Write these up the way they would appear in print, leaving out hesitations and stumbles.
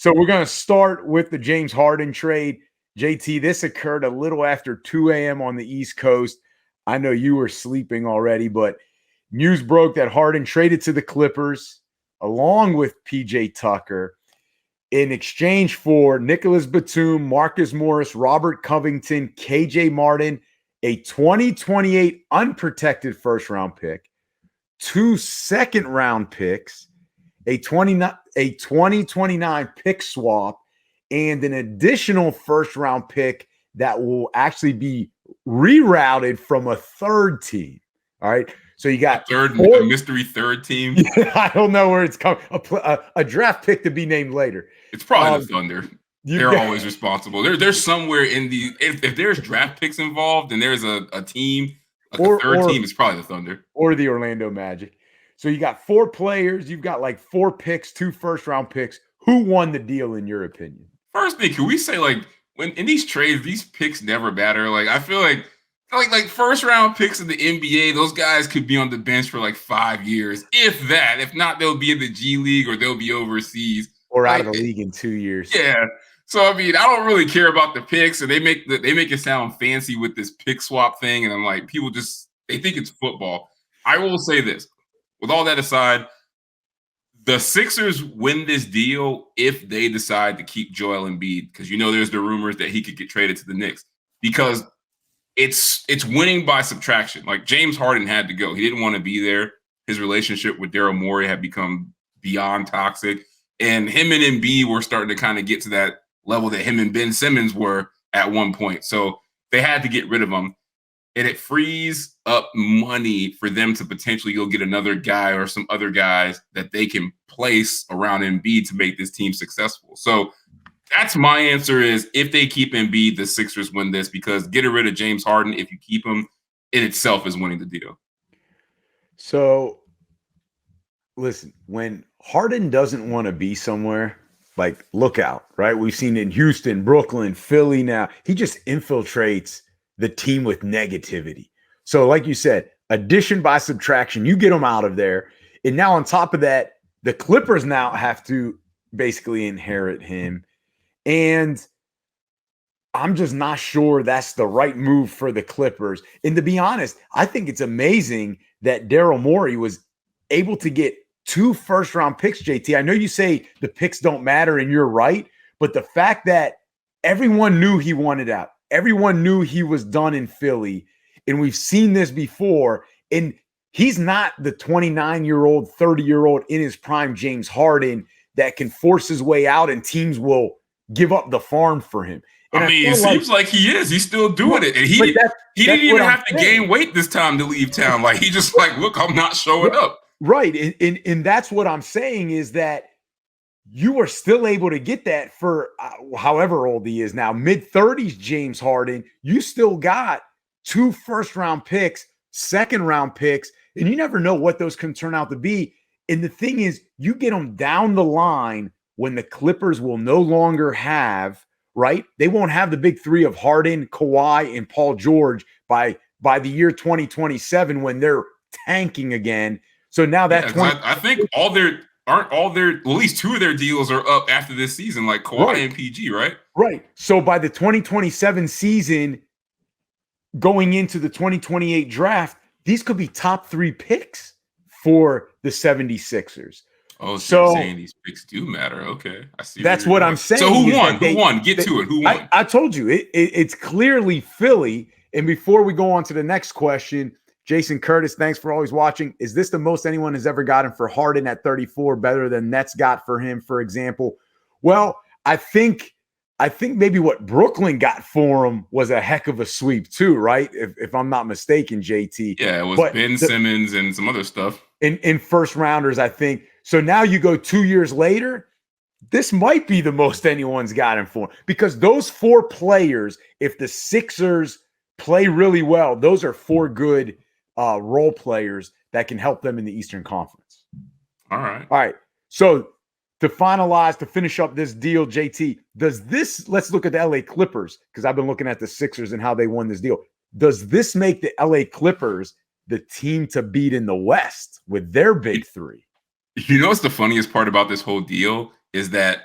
So we're going to start with the James Harden trade. JT, this occurred a little after 2 a.m. on the East Coast. I know you were sleeping already, but news broke that Harden traded to the Clippers along with PJ Tucker in exchange for Nicholas Batum, Marcus Morris, Robert Covington, KJ Martin, a 2028 unprotected first-round pick, 2 second-round picks, a 2029 pick swap, and an additional first-round pick that will actually be rerouted from a third team. All right. So you got a mystery third team. I don't know where it's coming. A draft pick to be named later. It's probably the Thunder. They're always responsible. There's somewhere in the if there's draft picks involved and there's a team, like a third team, it's probably the Thunder or the Orlando Magic. So you got 4 players. You've got like 4 picks, 2 first-round picks. Who won the deal in your opinion? First thing, can we say when in these trades, these picks never matter. I feel like first round picks in the NBA, those guys could be on the bench for 5 years, if that. If not, they'll be in the G League or they'll be overseas or out of the league in 2 years. Yeah. So I mean, I don't really care about the picks, and they make it sound fancy with this pick swap thing, and I'm like, people they think it's football. I will say this: with all that aside, the Sixers win this deal if they decide to keep Joel Embiid, because there's the rumors that he could get traded to the Knicks, because it's winning by subtraction. James Harden had to go. He didn't want to be there. His relationship with Daryl Morey had become beyond toxic. And him and Embiid were starting to kind of get to that level that him and Ben Simmons were at one point. So they had to get rid of him. And it frees up money for them to potentially go get another guy or some other guys that they can place around Embiid to make this team successful. So that's my answer is if they keep Embiid, the Sixers win this, because getting rid of James Harden, if you keep him, in itself is winning the deal. So, listen, when Harden doesn't want to be somewhere, look out, right? We've seen it in Houston, Brooklyn, Philly now. He just infiltrates the team with negativity. So, like you said, addition by subtraction, you get him out of there. And now on top of that, the Clippers now have to basically inherit him. And I'm just not sure that's the right move for the Clippers. And to be honest, I think it's amazing that Daryl Morey was able to get 2 first-round picks, JT. I know you say the picks don't matter, and you're right, but the fact that everyone knew he wanted out, everyone knew he was done in Philly, and we've seen this before, and he's not the 29-year-old, 30-year-old in his prime James Harden that can force his way out and teams will give up the farm for him. And it seems like he is. He's still doing it. And he didn't even have to gain weight this time to leave town. He just look, I'm not showing up. Right. And that's what I'm saying is that you are still able to get that for however old he is now, mid-30s James Harden. You still got 2 first-round picks, second-round picks, and you never know what those can turn out to be. And the thing is, you get them down the line when the Clippers will no longer have, right? They won't have the big 3 of Harden, Kawhi, and Paul George by the year 2027 when they're tanking again. So now that I think at least 2 of their deals are up after this season, like Kawhi and PG, right? Right. So by the 2027 season, going into the 2028 draft, these could be top 3 picks for the 76ers. Oh, so you're saying these picks do matter. Okay. I see. That's what I'm saying. So who won? Who won? Get to it. Who won? I told you it's clearly Philly. And before we go on to the next question, Jason Curtis, thanks for always watching. Is this the most anyone has ever gotten for Harden at 34, better than Nets got for him, for example? Well, I think maybe what Brooklyn got for him was a heck of a sweep too, right? If I'm not mistaken, JT. Yeah, it was Ben Simmons and some other stuff. In first rounders, I think. So now you go 2 years later, this might be the most anyone's gotten for him, because those 4 players, if the Sixers play really well, those are 4 good role players that can help them in the Eastern Conference. All right. So to finish up this deal, JT, let's look at the LA Clippers, because I've been looking at the Sixers and how they won this deal. Does this make the LA Clippers the team to beat in the West with their big 3? What's the funniest part about this whole deal is that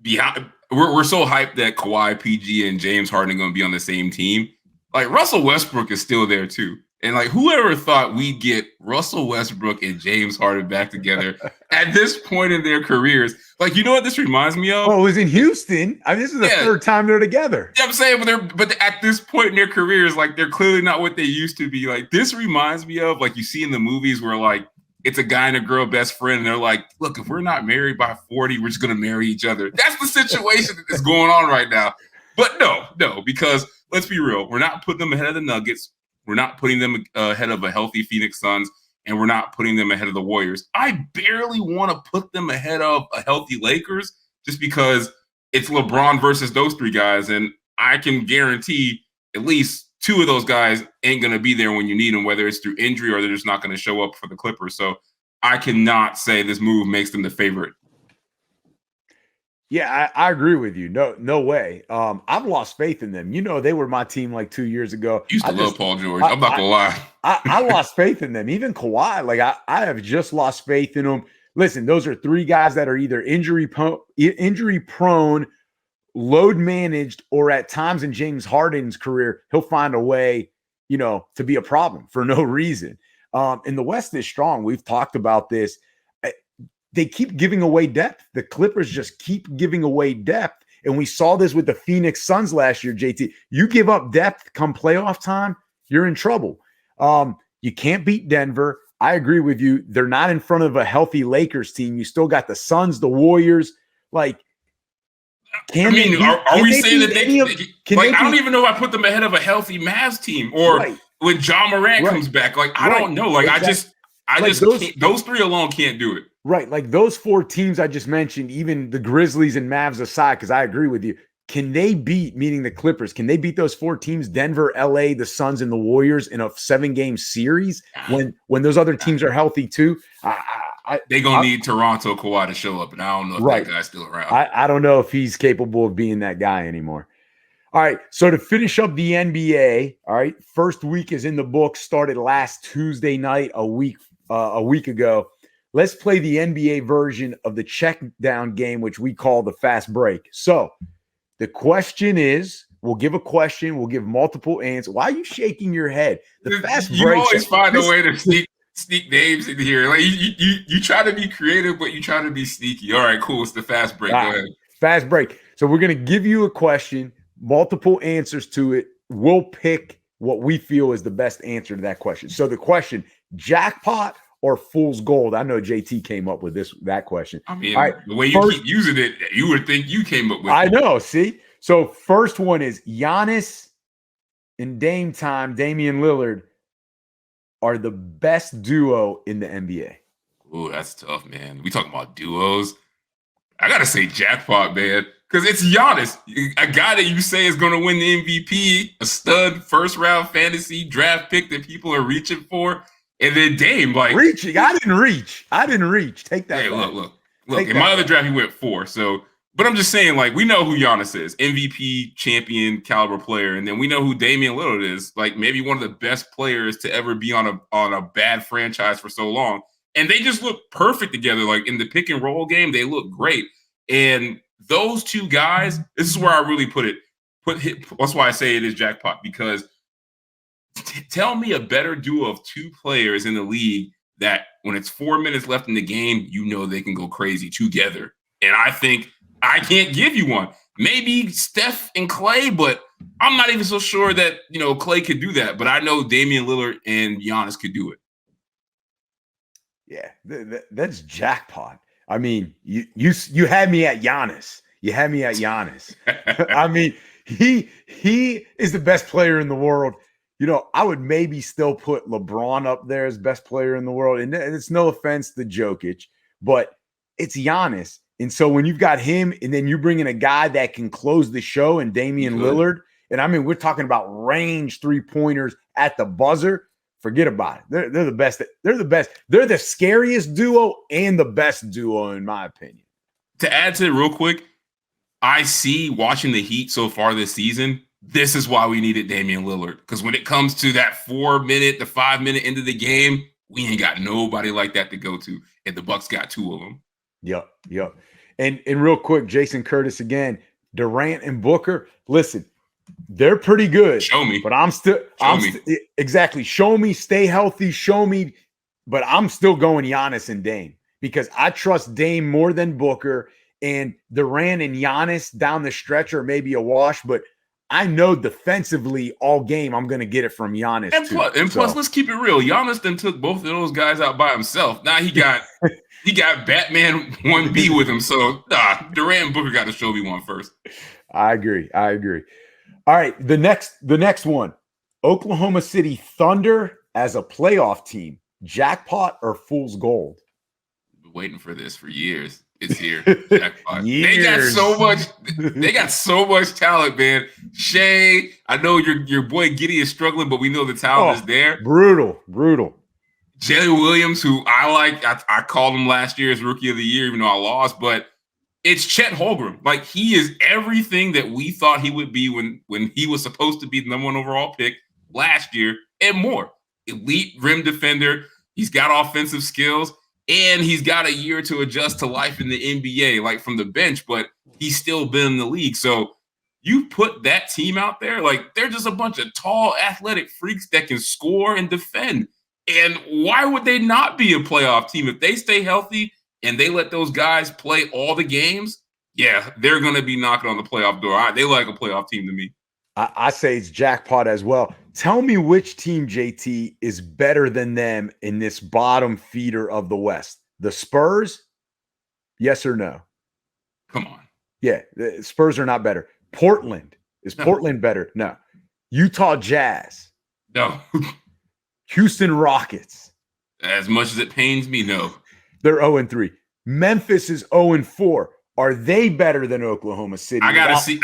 we're so hyped that Kawhi, PG, and James Harden are going to be on the same team. Like Russell Westbrook is still there too. And like whoever thought we'd get Russell Westbrook and James Harden back together at this point in their careers. Like, you know what this reminds me of? Oh, it was in Houston. I mean, this is the third time they're together. Yeah, I'm saying, but at this point in their careers, like they're clearly not what they used to be. Like this reminds me of like you see in the movies where like it's a guy and a girl best friend, and they're like, look, if we're not married by 40, we're just gonna marry each other. That's the situation that's going on right now. But no, because let's be real, we're not putting them ahead of the Nuggets. We're not putting them ahead of a healthy Phoenix Suns, and we're not putting them ahead of the Warriors. I barely want to put them ahead of a healthy Lakers just because it's LeBron versus those three guys, and I can guarantee at least two of those guys ain't going to be there when you need them, whether it's through injury or they're just not going to show up for the Clippers. So I cannot say this move makes them the favorite. Yeah, I agree with you. No way. I've lost faith in them. You know, they were my team like 2 years ago. I used to love Paul George. I'm not gonna lie. I lost faith in them. Even Kawhi, like I have just lost faith in them. Listen, those are three guys that are either injury prone, load managed, or at times in James Harden's career, he'll find a way, to be a problem for no reason. And the West is strong. We've talked about this. They keep giving away depth. The Clippers just keep giving away depth. And we saw this with the Phoenix Suns last year, JT. You give up depth come playoff time, you're in trouble. You can't beat Denver. I agree with you. They're not in front of a healthy Lakers team. You still got the Suns, the Warriors. Like, are we saying that I don't even know if I put them ahead of a healthy Mavs team or when John Morant comes back. Like, I don't know. Like, exactly. Those three alone can't do it. Right. Like those four teams I just mentioned, even the Grizzlies and Mavs aside, because I agree with you. Can they beat, meaning the Clippers, can they beat those four teams, Denver, LA, the Suns, and the Warriors in a 7-game series when those other teams are healthy too? They're going to need Toronto Kawhi to show up, and I don't know if that guy's still around. I don't know if he's capable of being that guy anymore. All right, so to finish up the NBA, all right, first week is in the books, started last Tuesday night, a week ago. Let's play the NBA version of the check down game, which we call the fast break. So the question is, we'll give a question, we'll give multiple answers. Why are you shaking your head? The fast break. You always find a way to sneak names in here. Like you try to be creative, but you try to be sneaky. All right, cool. It's the fast break. Go ahead. Fast break. So we're going to give you a question, multiple answers to it. We'll pick what we feel is the best answer to that question. So the question, jackpot or fool's gold? I know JT came up with that question. I mean, the way you keep using it, you would think you came up with it. I know, see? So first one is Giannis and Damian Lillard are the best duo in the NBA. Ooh, that's tough, man. We talking about duos. I got to say jackpot, man, because it's Giannis, a guy that you say is going to win the MVP, a stud first-round fantasy draft pick that people are reaching for. And then Dame, like reaching. I didn't reach. Take that. Hey, look. In my other draft, he went 4. So, but I'm just saying, like, we know who Giannis is, MVP, champion, caliber player, and then we know who Damian Lillard is, like maybe one of the best players to ever be on a bad franchise for so long. And they just look perfect together. Like in the pick and roll game, they look great. And those two guys, this is where I really put it. That's why I say it is jackpot, because tell me a better duo of two players in the league that when it's 4 minutes left in the game, they can go crazy together. And I think I can't give you one. Maybe Steph and Clay, but I'm not even so sure that, Clay could do that. But I know Damian Lillard and Giannis could do it. Yeah, that's jackpot. I mean, you had me at Giannis. I mean, he is the best player in the world. I would maybe still put LeBron up there as best player in the world. And it's no offense to Jokic, but it's Giannis. And so when you've got him and then you bring in a guy that can close the show and Damian Lillard, and I mean, we're talking about range 3-pointers at the buzzer. Forget about it. They're the best. They're the best. They're the scariest duo and the best duo, in my opinion. To add to it real quick, I see watching the Heat so far this season, this is why we needed Damian Lillard. Because when it comes to that 4-minute to 5-minute into the game, we ain't got nobody like that to go to. And the Bucks got 2 of them. Yep. And real quick, Jason Curtis again, Durant and Booker. Listen, they're pretty good. Show me. But exactly. Show me, stay healthy, show me. But I'm still going Giannis and Dame because I trust Dame more than Booker, and Durant and Giannis down the stretch are maybe a wash, but I know defensively all game I'm going to get it from Giannis. Plus, let's keep it real. Giannis then took both of those guys out by himself. Now he got Batman 1B with him. So Durant and Booker got to show me one first. I agree. All right, the next one, Oklahoma City Thunder as a playoff team, jackpot or fool's gold? Been waiting for this for years. It's here. Jackpot. They got so much talent, man. Shea, I know your boy Giddey is struggling, but we know the talent is there. Brutal. Jalen Williams, who I like, I called him last year as Rookie of the Year, even though I lost, but it's Chet Holmgren. Like, he is everything that we thought he would be when he was supposed to be the number 1 overall pick last year and more. Elite rim defender. He's got offensive skills, and he's got a year to adjust to life in the NBA, like from the bench, but he's still been in the league. So you put that team out there, like, they're just a bunch of tall, athletic freaks that can score and defend. And why would they not be a playoff team? If they stay healthy and they let those guys play all the games, yeah, they're going to be knocking on the playoff door. They like a playoff team to me. I say it's jackpot as well. Tell me which team, JT, is better than them in this bottom feeder of the West. The Spurs? Yes or no? Come on. Yeah, the Spurs are not better. Portland. Is Portland better? No. Utah Jazz? No. Houston Rockets? As much as it pains me, no. They're 0-3. Memphis is 0-4. Are they better than Oklahoma City? I gotta see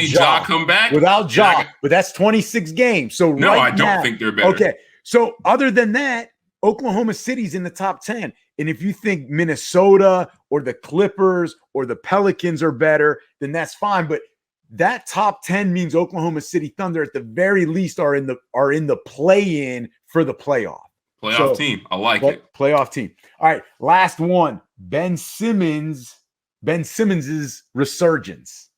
Ja come back. Without Ja, but that's 26 games. So no, I don't think they're better. Okay. So other than that, Oklahoma City's in the top 10. And if you think Minnesota or the Clippers or the Pelicans are better, then that's fine. But that top 10 means Oklahoma City Thunder at the very least are in the play-in for the playoff. Playoff team. I like it. Playoff team. All right. Last one. Ben Simmons's resurgence.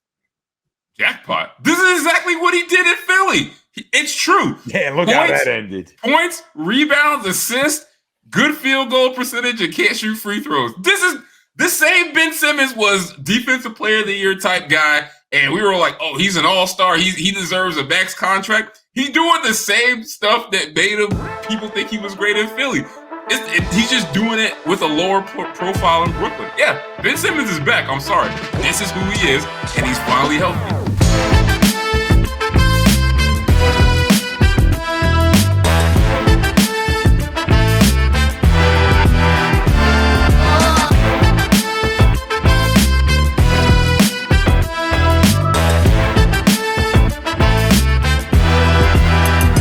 Jackpot. This is exactly what he did in Philly. It's true. Yeah, look how that ended. Points, rebounds, assists, good field goal percentage, and can't shoot free throws. This same Ben Simmons was defensive player of the year type guy, and we were like, oh, he's an all-star. He deserves a max contract. He's doing the same stuff that made people think he was great in Philly. He's just doing it with a lower profile in Brooklyn. Yeah, Ben Simmons is back. I'm sorry. This is who he is, and he's finally healthy.